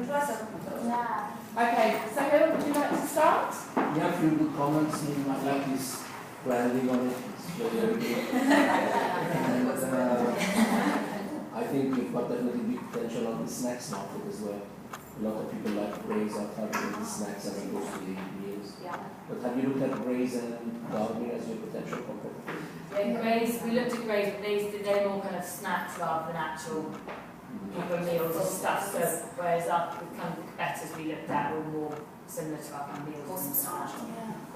Yeah. Okay, so who would you like to start? Yeah, a few good comments. I like this branding on it. It's very good. And I think we've got definitely big potential on the snacks market as well. A lot of people like Graze are targeting the snacks as opposed to the meals. Yeah. But have you looked at Graze and gardening as your potential competitor? Yeah, Graze, we looked at Graze, but they're more kind of snacks rather than actual proper meals and stuff. So whereas our kind of competitors we looked at were more similar to our kind of meals and stuff.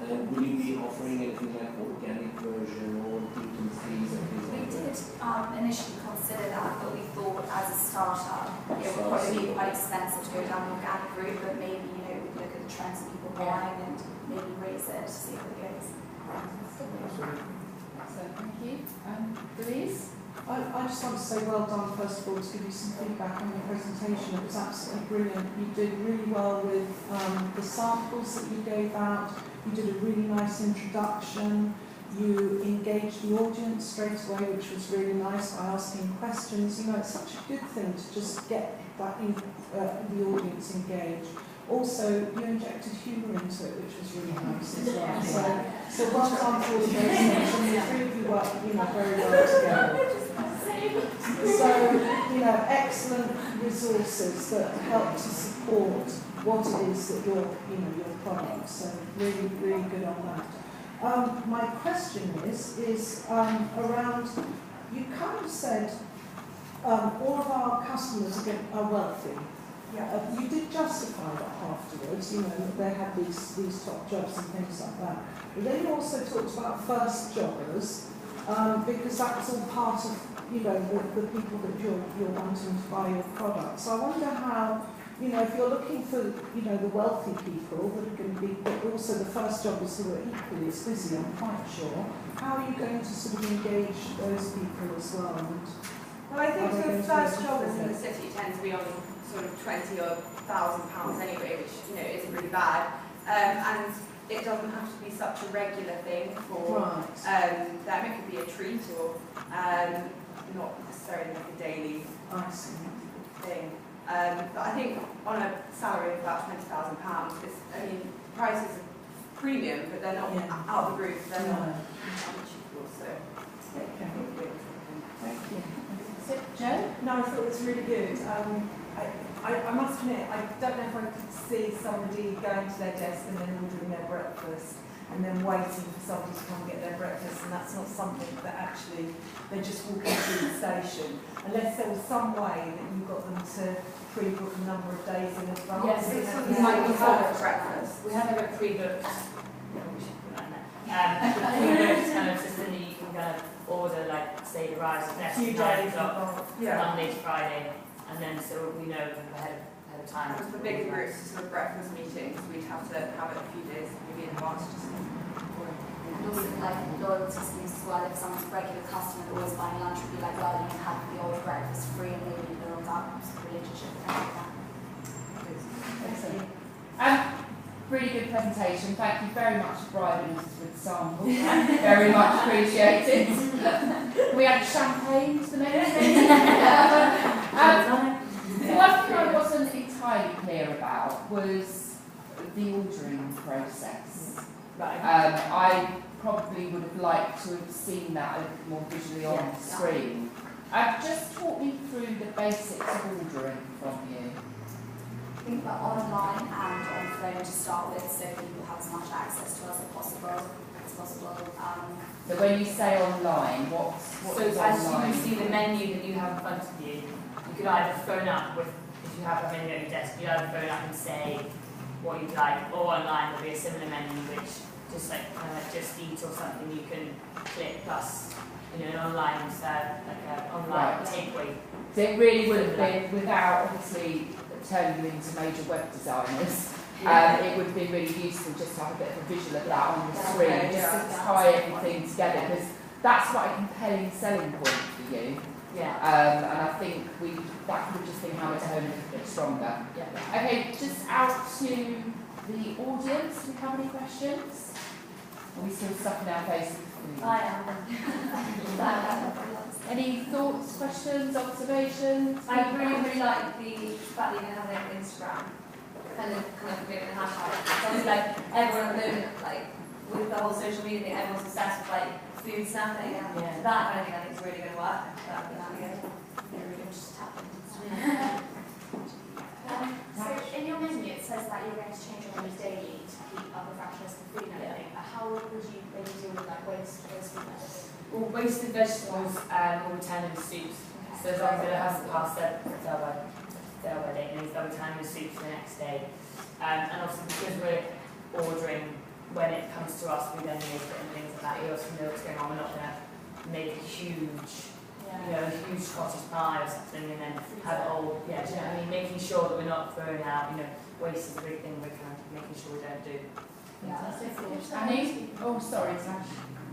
And will you be offering anything like organic version or gluten-free and things We like did that? initially consider that, but we thought as a startup it would probably be quite expensive to go down the organic route, but maybe, we could look at the trends of people buying and maybe raise it to see how it goes. So, thank you. Louise? I just want to say well done, first of all, to give you some feedback on your presentation. It was absolutely brilliant. You did really well with the samples that you gave out. You did a really nice introduction. You engaged the audience straight away, which was really nice, by asking questions. It's such a good thing to just get that the audience engaged. Also, you injected humour into it, which was really nice as well. So well done for all of those things. And the three of you worked, very well together. So, excellent resources that help to support what it is that your product. So really, really good on that. My question is around, you kind of said all of our customers are wealthy. Yeah. You did justify that afterwards, that they had these top jobs and things like that. But then you also talked about first jobbers, because that's all part of the people that you're wanting to buy your product. So I wonder how, if you're looking for the wealthy people that are going to be, but also the first jobbers who are equally as busy, I'm quite sure, how are you going to sort of engage those people as well? Well, I think the first jobbers in the city tend to be on sort of £20,000 anyway, which isn't really bad, and it doesn't have to be such a regular thing for them. It could be a treat or not necessarily like a daily thing. But I think on a salary of about £20,000, prices are premium, but they're not out of the roof. They're not unachievable. So Thank you. Jo? No, I thought it was really good. I must admit, I don't know if I could see somebody going to their desk and then ordering their breakfast and then waiting for somebody to come get their breakfast, and that's not something that actually they're just walking through the station. Unless there was some way that you got them to pre-book a number of days in advance. Yes, we have breakfast. We have a pre-booked. Pre-booked kind of system that you can kind of order, like say the rise of next 9 o'clock, Monday to Friday, and then so we know ahead of time. For bigger groups, sort of breakfast meetings, we'd have to have it a few days maybe in advance. And also like loyalty schemes as well. If someone's a regular customer that always buying lunch, would be like, well, you can have the old breakfast free, and maybe build up some relationship and things like that. Excellent. Really good presentation. Thank you very much for providing us with samples. Very much appreciated. We had champagne to the next thing. One thing I wasn't entirely clear about was the ordering process. I probably would have liked to have seen that a little more visually on the screen. Just talk me through the basics of ordering from you. Think about online and on phone to start with, so people have as much access to us as possible. So when you say online, what so is as online? you see the menu that you have in front of you, you could either phone up with, if you have a menu on your desk, you either phone up and say what you'd like, or online there'll be a similar menu which just like Just Eat or something you can click plus an online like an online takeaway. So it really would have been, without obviously turning you into major web designers, it would have been really useful just to have a bit of a visual of that on the screen, just to tie everything together, because that's quite a compelling selling point for you. And I think that could have just been hammered home a bit stronger. Okay, just out to the audience, do you have any questions? Are we still stuffing our faces with food? I am. Any thoughts, questions, observations? I really like the fact that you can have it on Instagram and then kind of moving the hashtag. It's always like everyone at the moment, like with the whole social media thing, everyone's obsessed with like food snapping. Yeah. So that kind of thing I think is really going to work. That would be really good. Just tap into So in your menu it says that you're going to change your menus daily to keep up the freshness of food and everything. But how would you maybe deal with like wastefulness? Well, wasted vegetables will return in soups. So as long as it hasn't passed their by date, they'll return in soups the next day. And also because we're ordering when it comes to us, we then make it and things like that. We also know what's going on. We're not going to make a huge, a huge cottage pie or something and then have it all. Yeah, do you know what I mean? Making sure that we're not throwing out. Waste is a big thing. We're kind of making sure we don't do. Annie? Oh, sorry, Tash.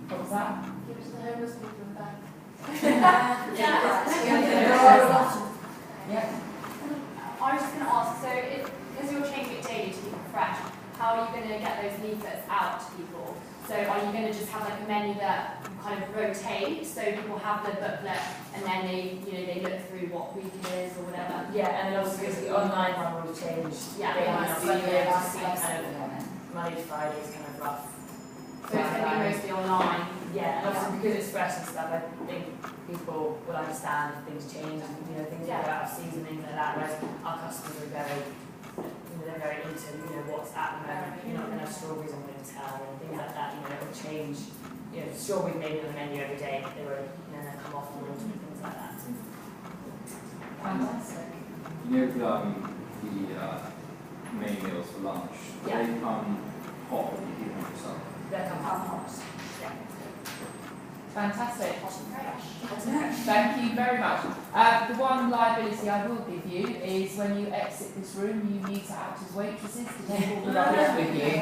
What was that? Give it to the homeless people in the back. Yeah. I was just going to ask, so because you're changing it daily to keep it fresh, how are you going to get those leaflets out to people? So are you going to just have like a menu that kind of rotate so people have the booklet and then they look through what week it is or whatever? Yeah, and then also because the online one will change. Yeah, so you'll be able to see kind of Monday to Friday is kind of rough. So it's going to be mostly online. Yeah, and also because it's fresh and stuff, I think people will understand if things change and things go out of season, things like that. Whereas our customers are very, they're very into what's at the moment. You're not going to have strawberries on winter and things like that. It will change. Strawberries maybe on the menu every day. They will then come off the water and things like that. Fantastic. The main meals for lunch. Yeah. They come hot when you heat them yourself. They'll come hot. Fantastic. Fresh. Thank you very much. The one liability I will give you is when you exit this room, you need to act as waitresses to take all the rubbish with you.